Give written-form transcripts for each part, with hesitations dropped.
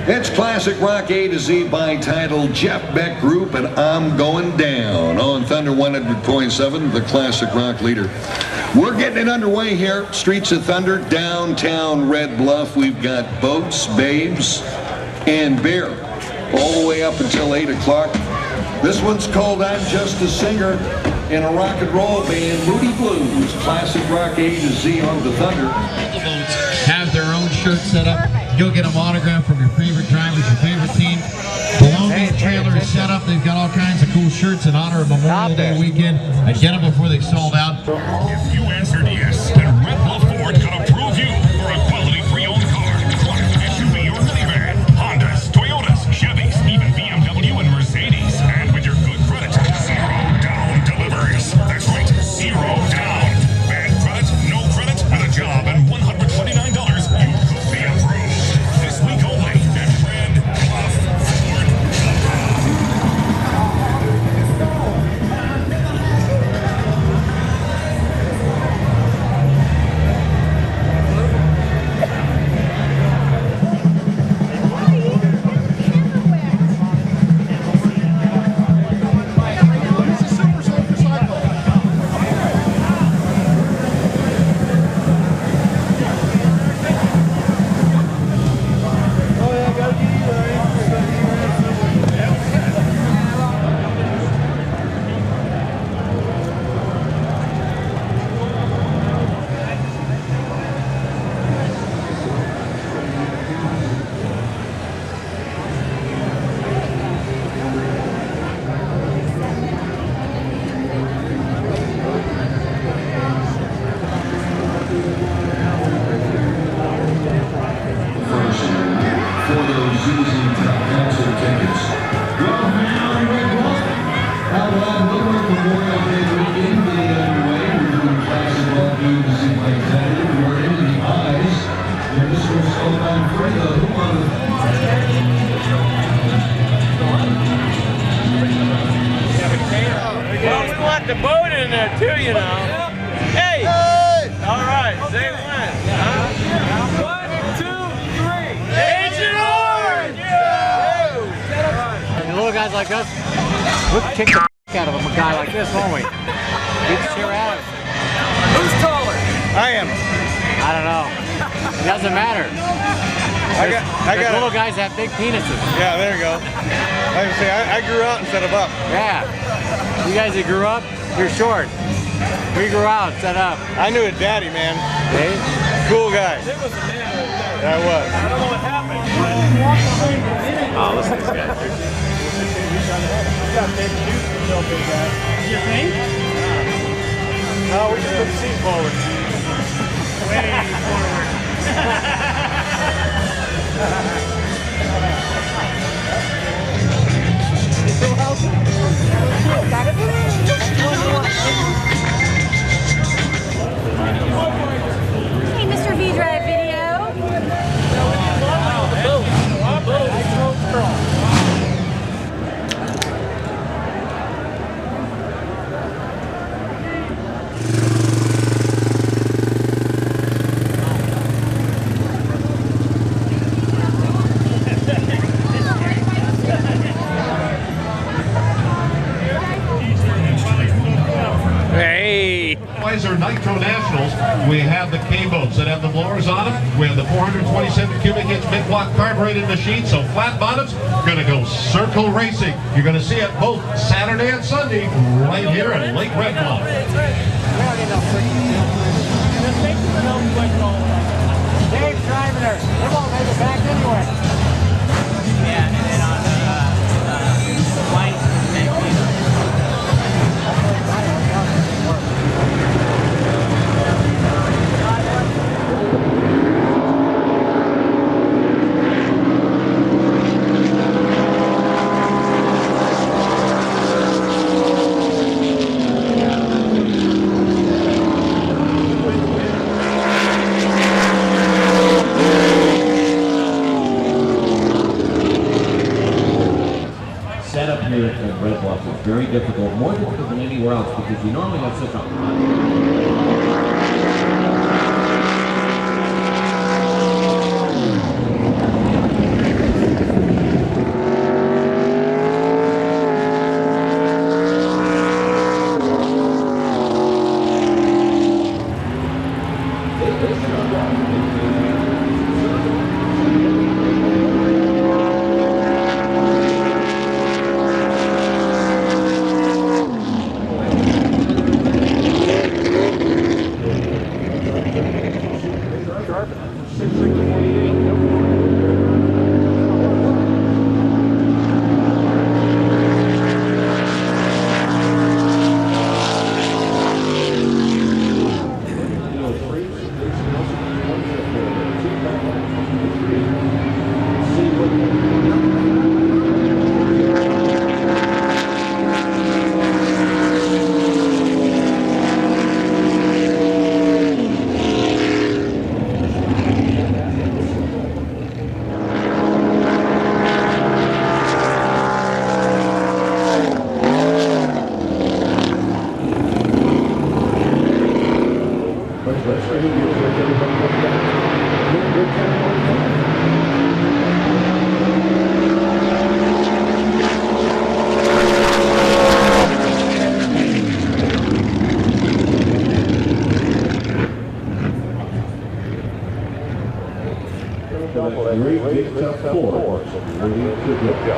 It's classic rock A to Z by title, Jeff Beck Group, and I'm Going Down on Thunder 100.7, the classic rock leader. We're getting it underway here. Streets of Thunder, downtown Red Bluff. We've got boats, babes, and beer all the way up until 8 o'clock. This one's called I'm Just a Singer in a rock and roll band, Moody Blues. Classic rock A to Z on the Thunder. The boats have their own shirts set up. You'll get them autographed from your favorite drivers, your favorite team. The Long Beach trailer is set up. They've got all kinds of cool shirts in honor of Memorial Day weekend. And get them before they sold out. If you answered yes, then Red Bluff Ford can approve you for a quality pre-owned car. SUV or minivan, Hondas, Toyotas, Chevys, even BMW and Mercedes. And with your good credit, zero down deliveries. That's right, zero down. Bad credit, no credit, with a job and $129, you could be approved. This week only at Red Bluff Ford. Well, we want the boat in there too, you know. Hey! All right, say when. Huh? 1, 2, 3. Agent Orange! And little guys like us, we'll kick the out of a guy like this, won't we? Beat the shit out of him. Who's taller? I am. I don't know. It doesn't matter. I got little guys have big penises. Yeah, there you go. Like I say, I grew out instead of up. Yeah. You guys that grew up, you're short. We grew out, set up. I knew a daddy, man. Hey? Cool guy. There was a man right there. That was. I don't know what happened. Oh, listen to this guy. He's got big shoes to show big guy. You think? No, we just put the seat forward. Way forward. Hey, Mr. V-Drive Video. Budweiser Nitro Nationals, we have the K-boats that have the blowers on them. We have the 427 cubic inch mid-block carbureted machines, so flat bottoms, going to go circle racing. You're going to see it both Saturday and Sunday right here at Lake Red Bluff. Dave's driving her. They won't make it back anyway. Yeah, and then on the white setup here at Red Bluff is very difficult, more difficult than anywhere else, because you normally have such a high Chris up 4, so ready to go.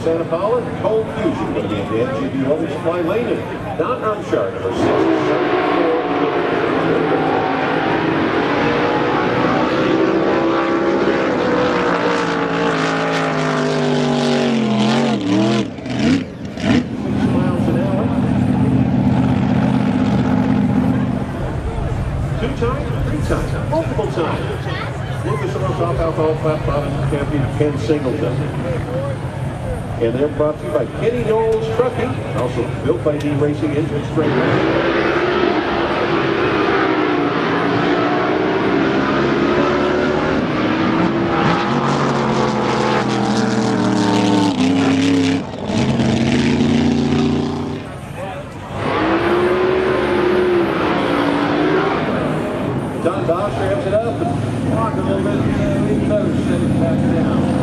Santa Paula, Cold Fusion going to be in the MGB Motor Supply lane, and Don Armstrong, number 674. Miles an hour. 2 times, 3 times, multiple times. Lucas Oil Top Alcohol Flat Bottom Champion Ken Singleton. And they're brought to you by Kenny Knowles Trucking, also built by D Racing Engine Straight. Don Bosch ramps it up and walk a little bit, even better, set it back down.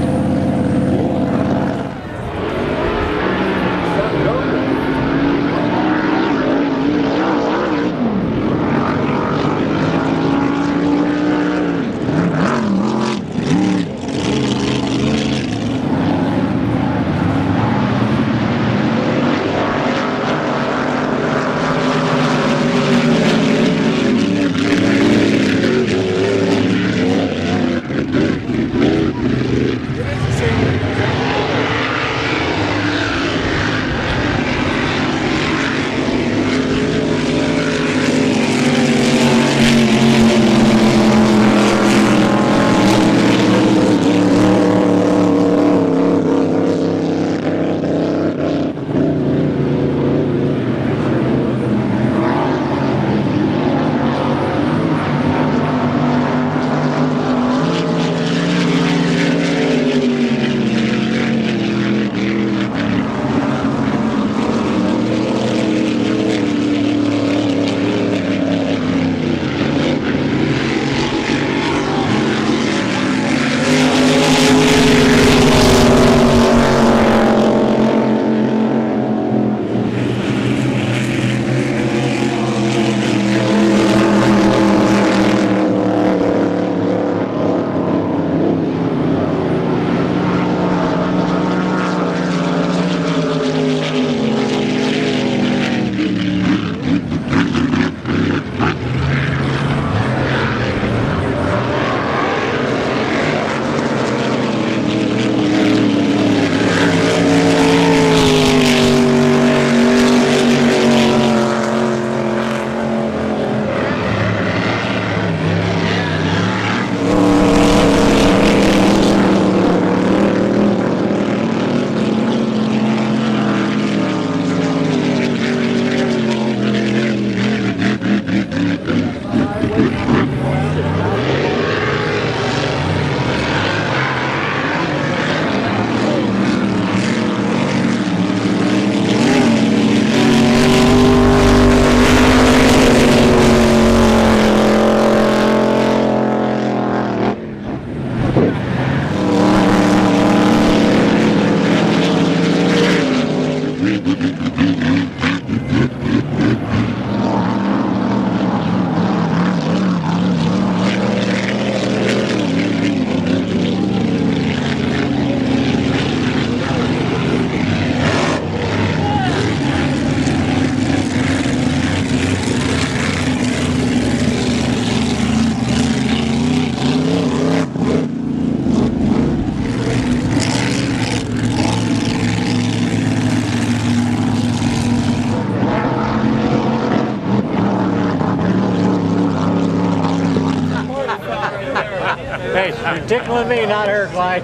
You're tickling me, not her, Clyde.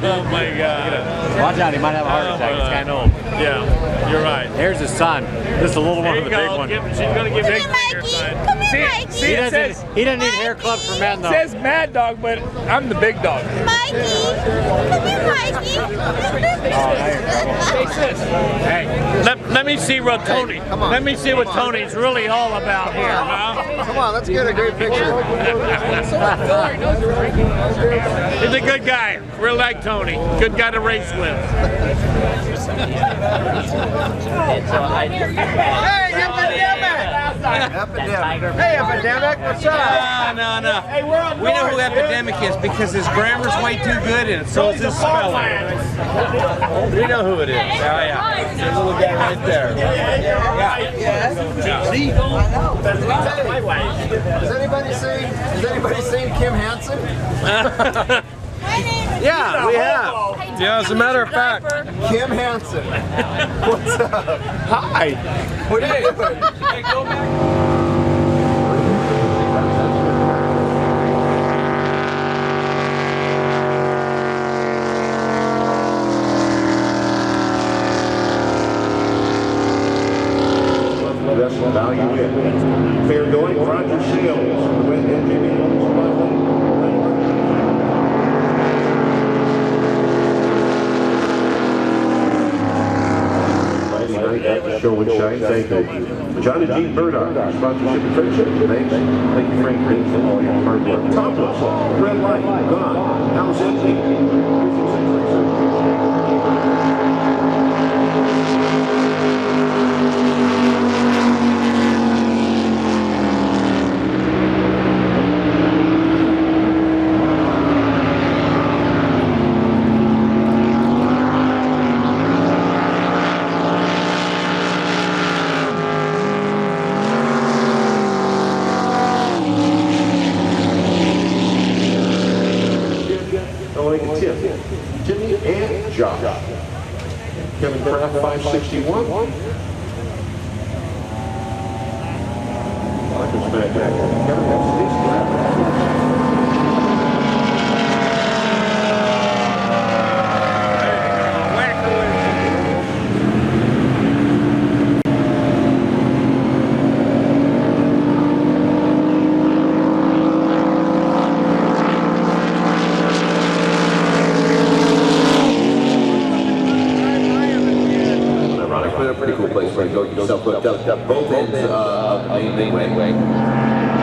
Oh my God. Watch out, he might have a heart attack. It's kind of old. Yeah, you're right. There's his son. This is the little one There with you the big go. one. She's gonna give big Mikey. finger sign. Come here, Mikey. See, it says He doesn't need hair clubs for men, though. says Mad Dog, but I'm the big dog. Mikey. Come here, Mikey. Hey, let me see what Tony. Let me see what Tony's really all about here. Huh? Come on, let's get a great picture. He's a good guy. Real like Tony. Good guy to race with. Hey, Epidemic! Hey, Epidemic, what's up? No. We know who Epidemic is because his grammar's way too good and so is his spelling. We know who it is. Oh, yeah. The little guy right there. Has anybody seen Kim Hansen? Yeah, we have. Yeah, as a matter of fact. Kim Hansen. What's up? Hi. What are you doing? Hey, go back. Best value in. Fair going, Roger Sales with MTV. At the show and shine, thank you. John and Jean Burdock, sponsorship and friendship. Thanks. Thank you, Frank Green, for all your hard work. Topless, red light, gone. House empty. Jimmy and Josh. Kevin Kraft, 561. Marcus back. Kevin pretty cool place where you go get yourself hooked up both ends of the main way.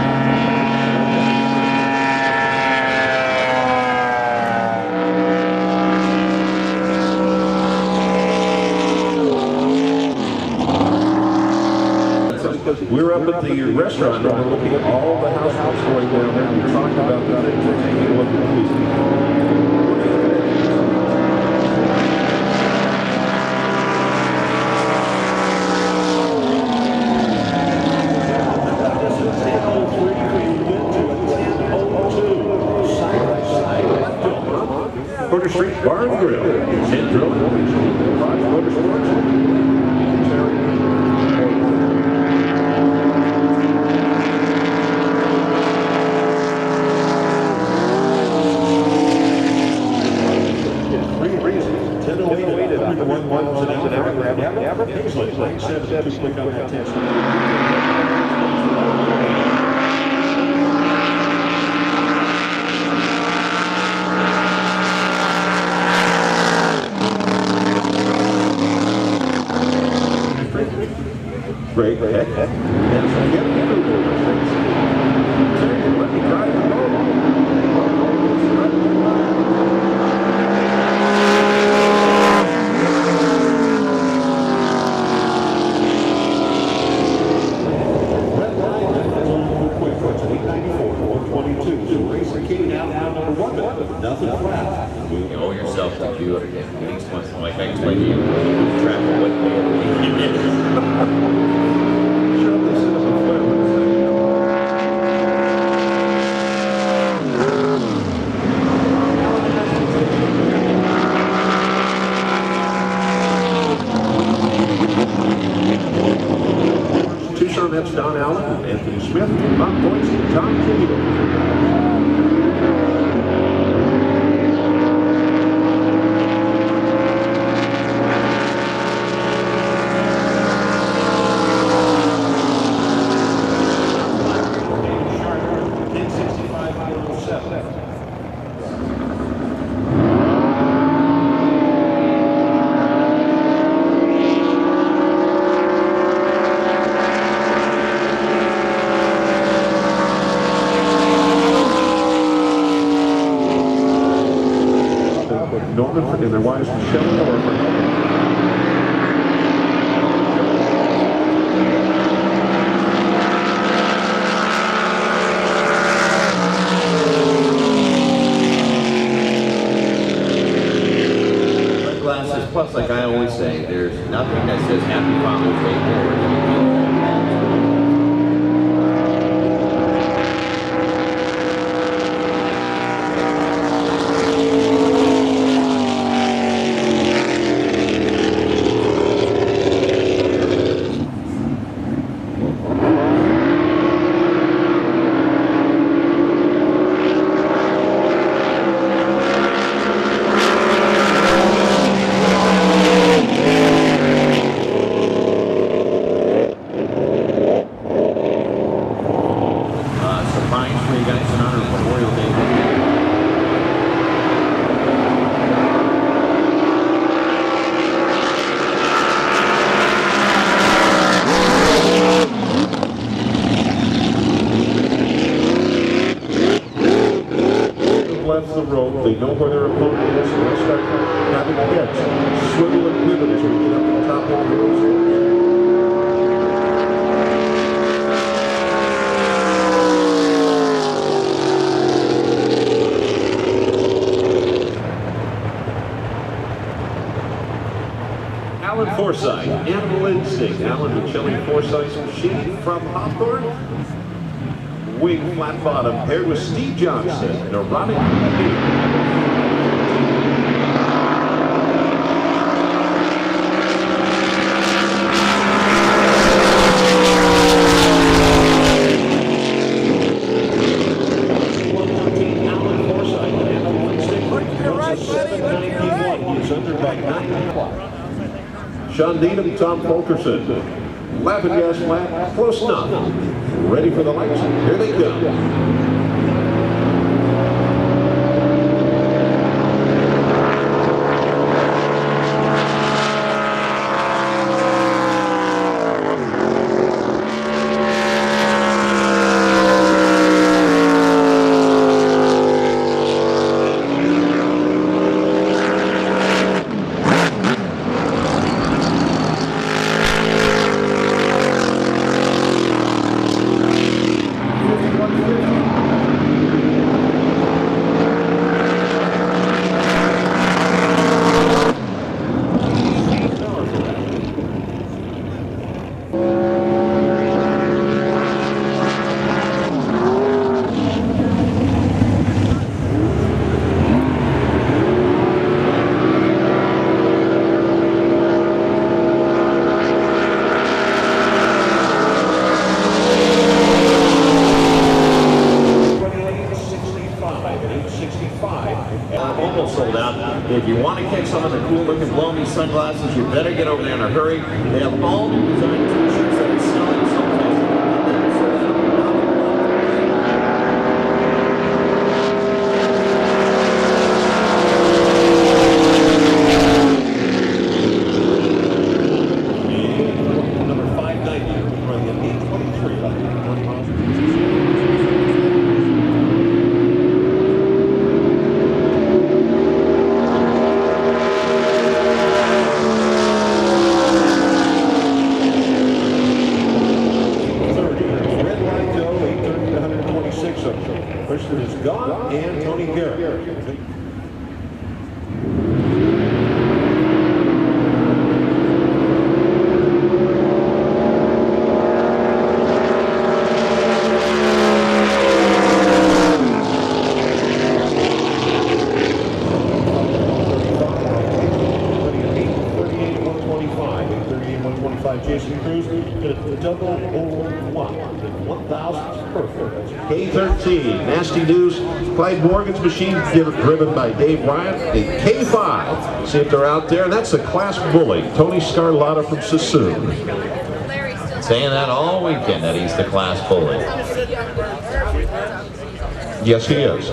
We're up at the restaurant and we're looking at all the households going down there and we're talking about the things we're taking a look at the music. Porter Street Bar and Grill, Central, Fox Motorsports. Three reasons. 1008 at 101 miles an hour. Gabbert, Paisley, 972, click on that test. Great, heck. Let me drive the boat. Nothing flat. You owe yourself to do it again. At least once in a while. I explain to you. Track of what you did. Shove this in the Two service That's Don Allen, Anthony Smith, Bob Boyce, and Tom Killian. Norman and their wives Michelle and Laura. Sunglasses, plus, like I always say, there's nothing that says Happy Father's Day more than a beautiful left the road, they know where their opponent is, and they'll start having hits. Swivel and pivot as we get up to the top of the hills. Alan Forsythe, Animal Instinct. Alan and Shelley Forsythe's machine from Hawthorne. Wing flat bottom paired with Steve Johnson, Neurotic. Alan Forsythe, Animal Instinct. He's under by 9 o'clock. Sean Needham, Tom Fulkerson. Laughing gas lap, close enough. Ready for the lights? Here they come. Almost sold out. If you want to catch some of the cool looking blow-me sunglasses, you better get over there in a hurry. They have all new design t-shirts that are selling so fast. Number 590, running at 823. Christian is gone, and Tony Garrett. $38,125, $38,125. by Jason Cruz. Did a double over 1,000 perfect. K13, Nasty News, Clyde Morgan's machine, driven by Dave Ryan. And K5, see if they're out there. And that's the Class Bully, Tony Scarlotta from Sassoon. Saying that all weekend that he's the Class Bully. Yes, he is.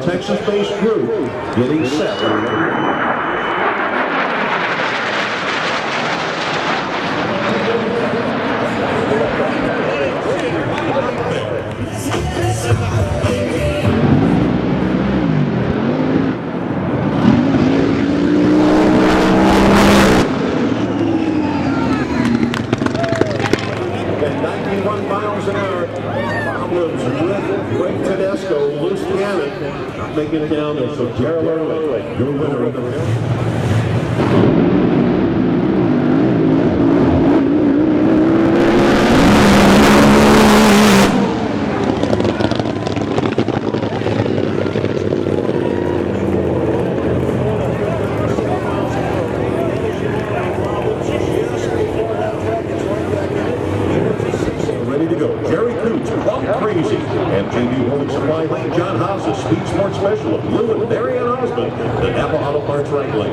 Texas-based group getting set. At 91 miles an hour, problems with Greg Tedesco, loose cannon, making it down there. So Gerald Early, your winner of the race. MJB Holding Supply Lane, John Haas, Speed Sports Specialist, Lou and Marianne Osmond, the Napa Auto Parts Wrangling.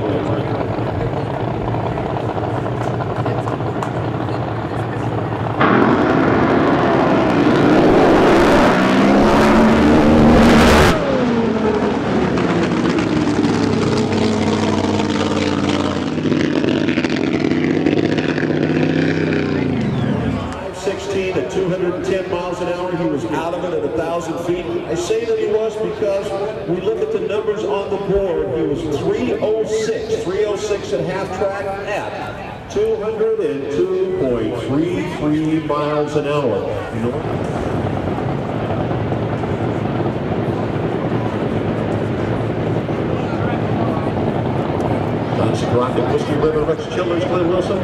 At 210 miles an hour, he was out of it at 1,000 feet. I say that he was because we look at the numbers on the board. He was 306 at half track at 202.33 miles an hour. Johnson Rocket, Whiskey River, Rex Childers, Glenn Wilson.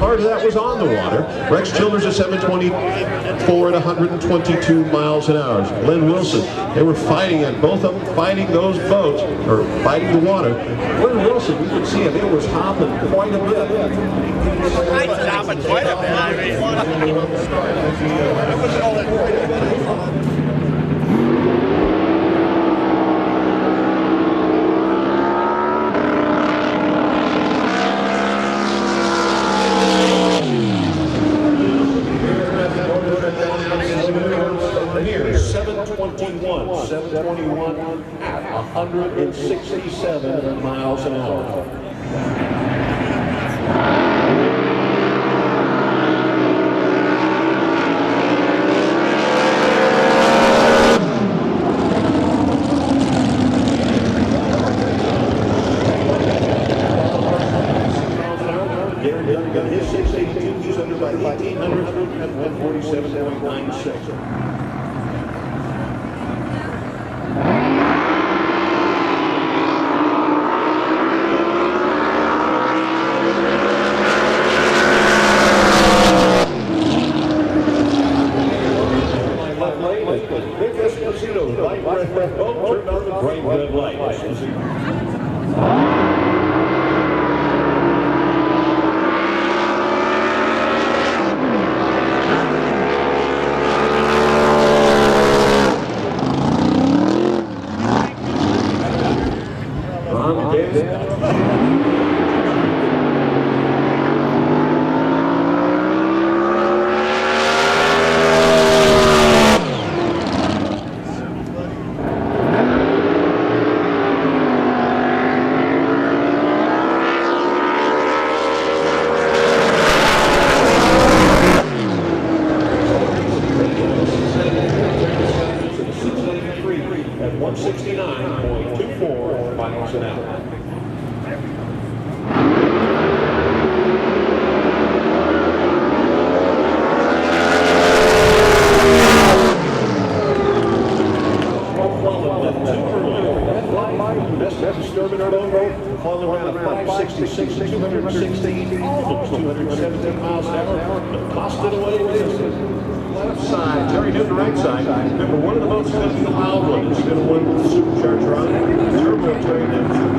part of that was on the water. Rex Childers at 724 at 122 miles an hour. Glenn Wilson, they were fighting it, both of them fighting those boats, or fighting the water. Glenn Wilson, you can see him, it was hopping quite a bit. It's hopping quite a bit, I mean. It wasn't all that great. Here, 721, 721 at 167 miles an hour. Gary Dunn got his 682, he's under by 1,800 at 147.96. Turned on the bright red light. At 169.24 miles an hour. Best disturbing our boat, falling around 566 and 216, almost 217 miles an hour, but tossed it away with his left side, Terry Newton right side. Remember, one of the boats is going to be the wild one. It's going to win with the supercharger on it. Turbo Terry Newton.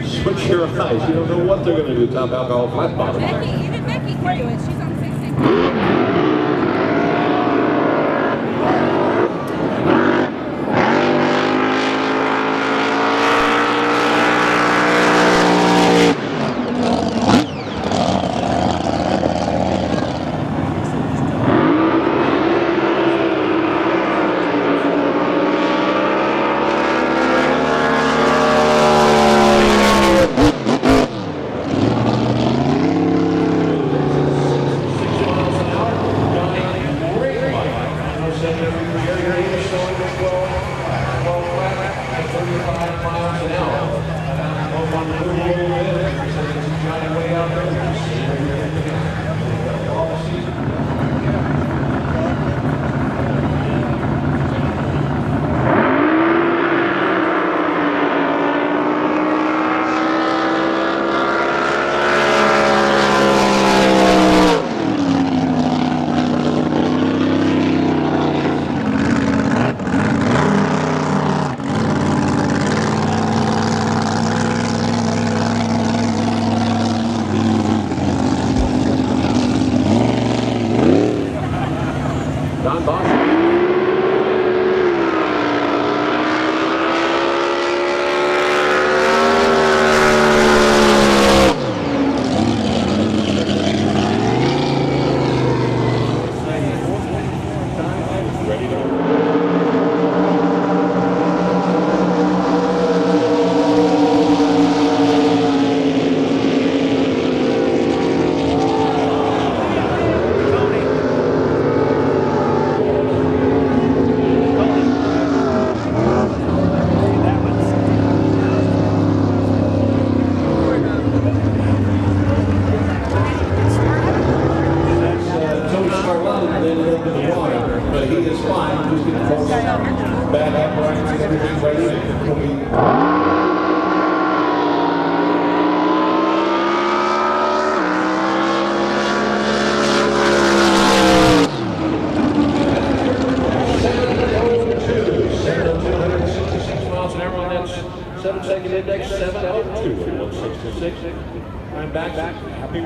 Switch your eyes. You don't know what they're going to do. Top alcohol flat bottom. Becky, even Becky can do it. She's on 16.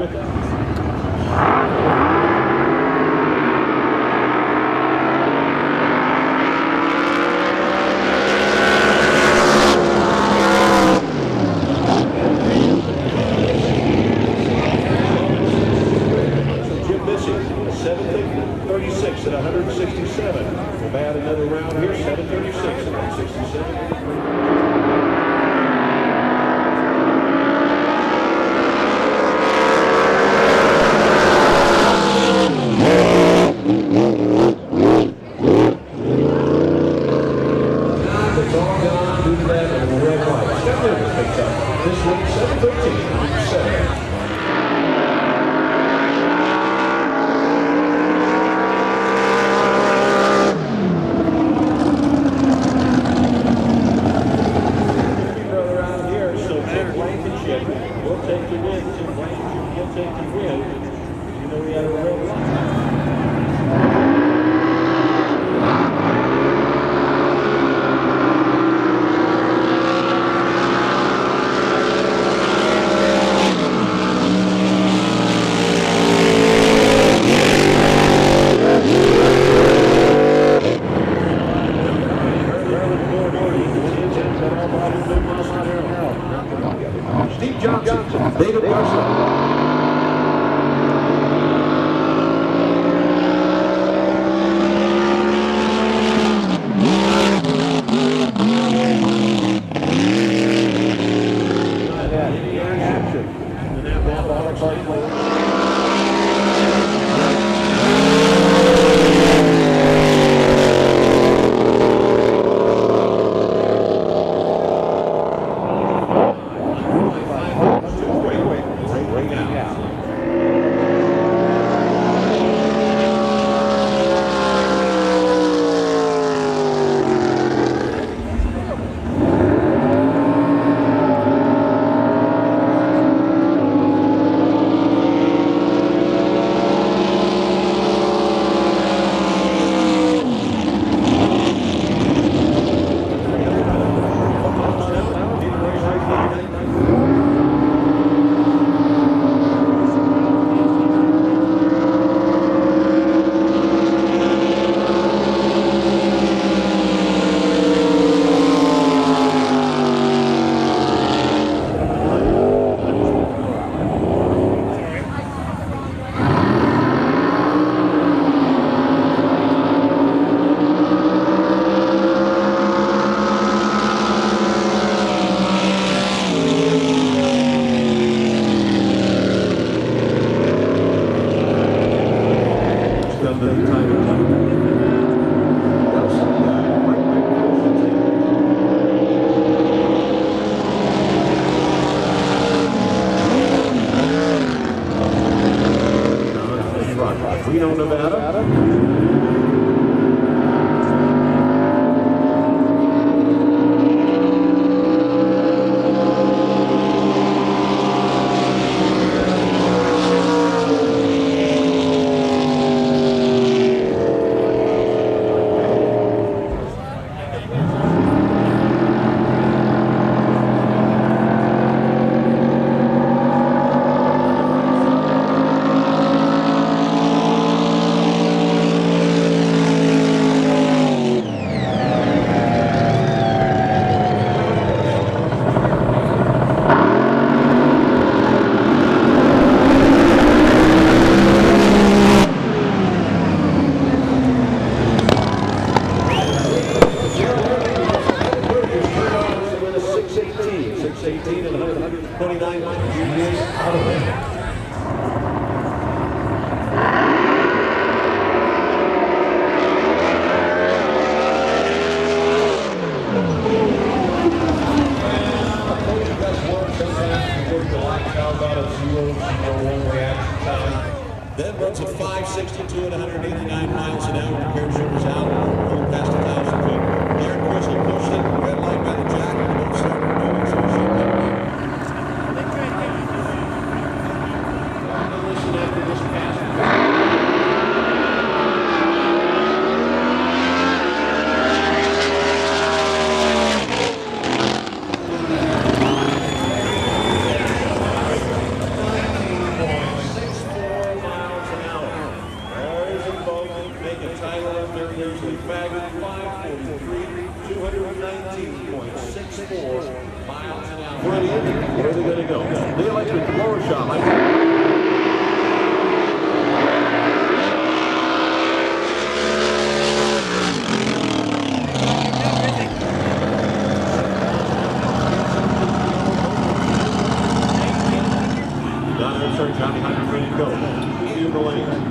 Jim Missy, 7:36 at 167. We'll add another round here, 7:36 at 167. This week, 7:13, 7. Around here, so Tim Blankenship will take the win. Tim Blankenship will take the win. You know we had a red line. Steve Johnson, David Russell. Reno, Nevada. Then runs at 562 at 189 miles an hour. Parachute out, going past 1,000 feet. Darren Crystal pushed it, red light by the jack, and the boat started moving, so she listen after this pass. For the Indy, where are they going to go? The electric blower shop. Down there, Sir Johnny Hunter, ready to go. See you in the lanes.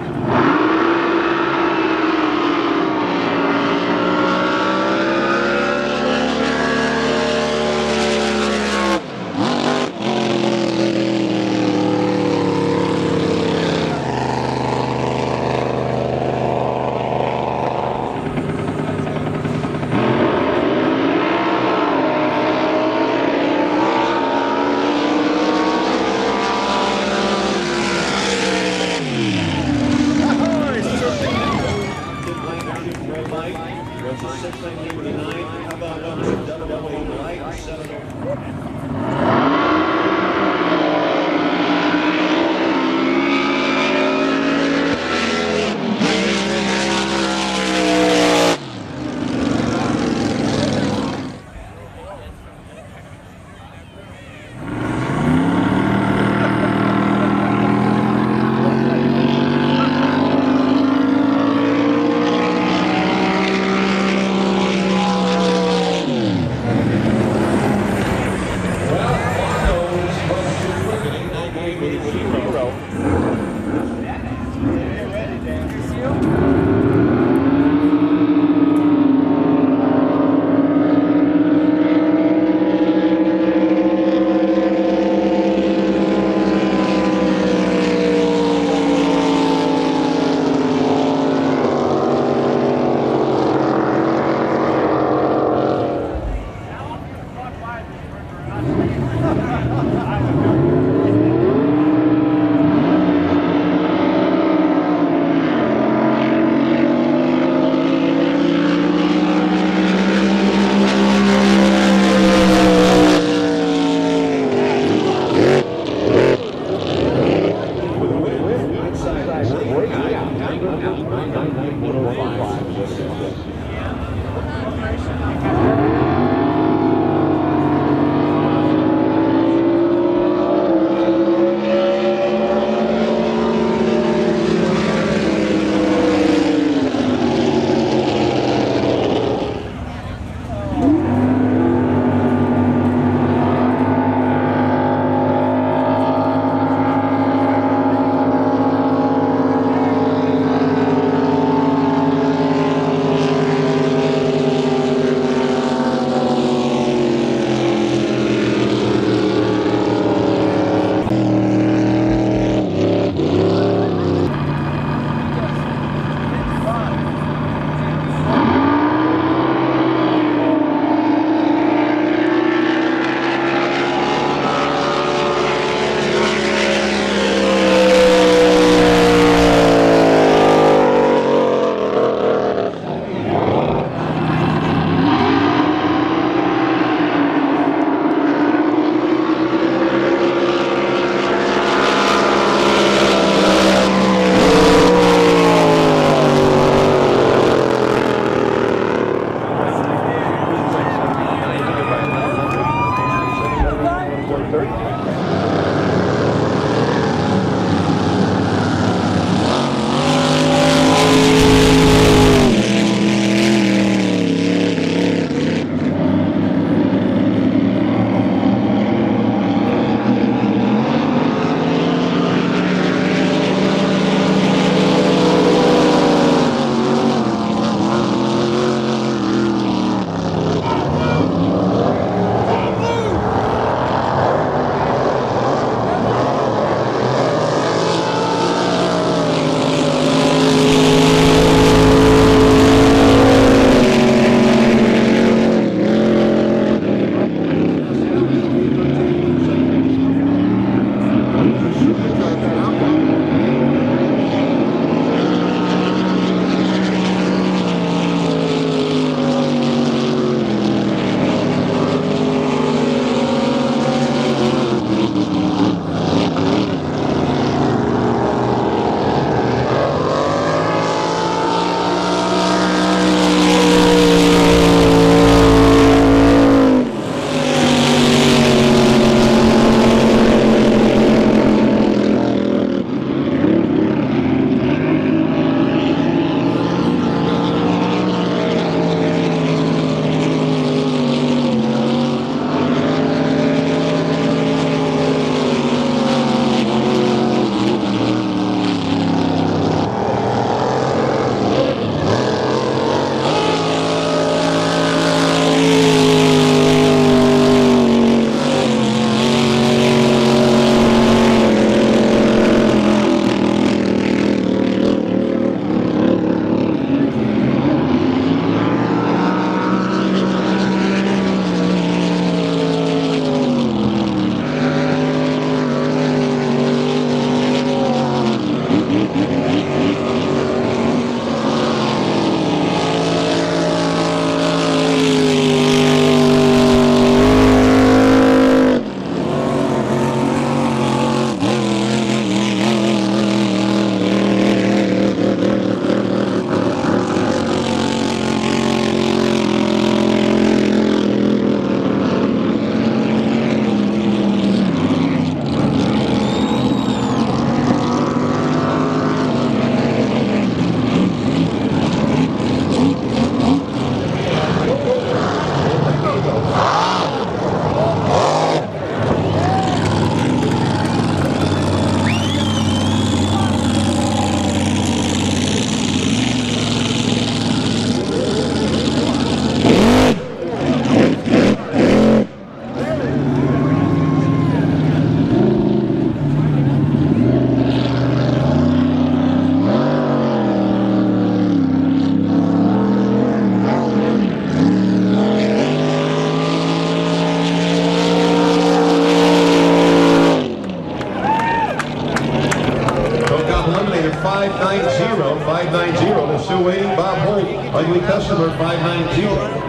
590. 590. They're still waiting. Bob Holt, ugly customer, 590.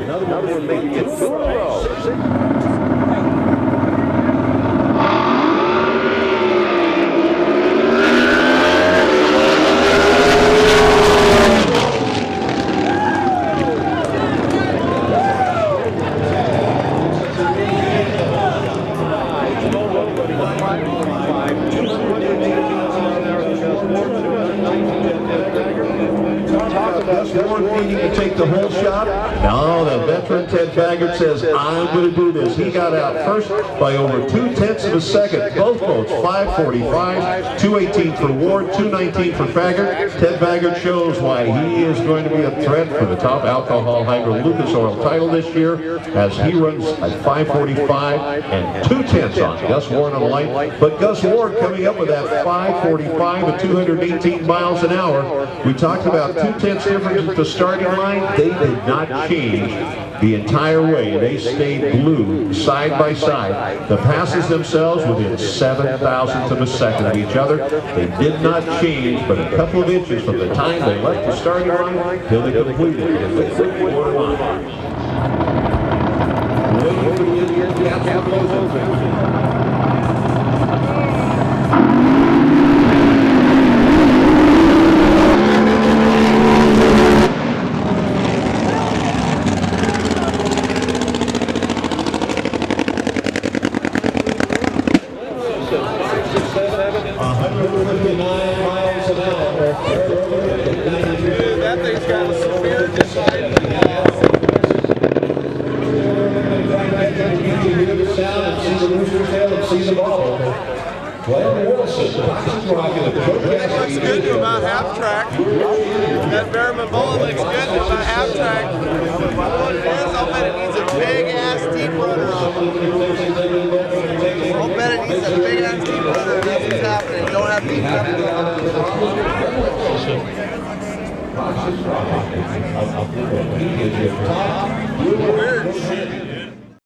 Another one making it 2 in a row. Needing to take the whole shot. No, the veteran Ted Baggert says, I'm going to do this. He got out first by over 2/10 of a second. Both boats, 5:45, 2:18 for Ward, 2:19 for Baggert. Ted Baggert shows why he is going to be a threat for the top alcohol hydro Lucas Oil title this year, as he runs at 5:45 and 2/10 on Gus Ward on the light. But Gus Ward coming up with that 5:45 at 218 miles an hour. We talked about 2/10 difference at the starting line. They did not change the entire way. They stayed glued side by side. The passes themselves within 7,000ths of a second of each other. They did not change but a couple of inches from the time they left the starting line till they completed it. Waiting for the Indian caps to close open. That thing's got a severe design. That looks good to about half track. That Behrman Bowl looks good to about half track. What it is, I'll bet it needs a big ass deep rudder on it. I'll bet it needs a big ass deep rudder. That's what's happening. Don't have deep rudder. Weird shit.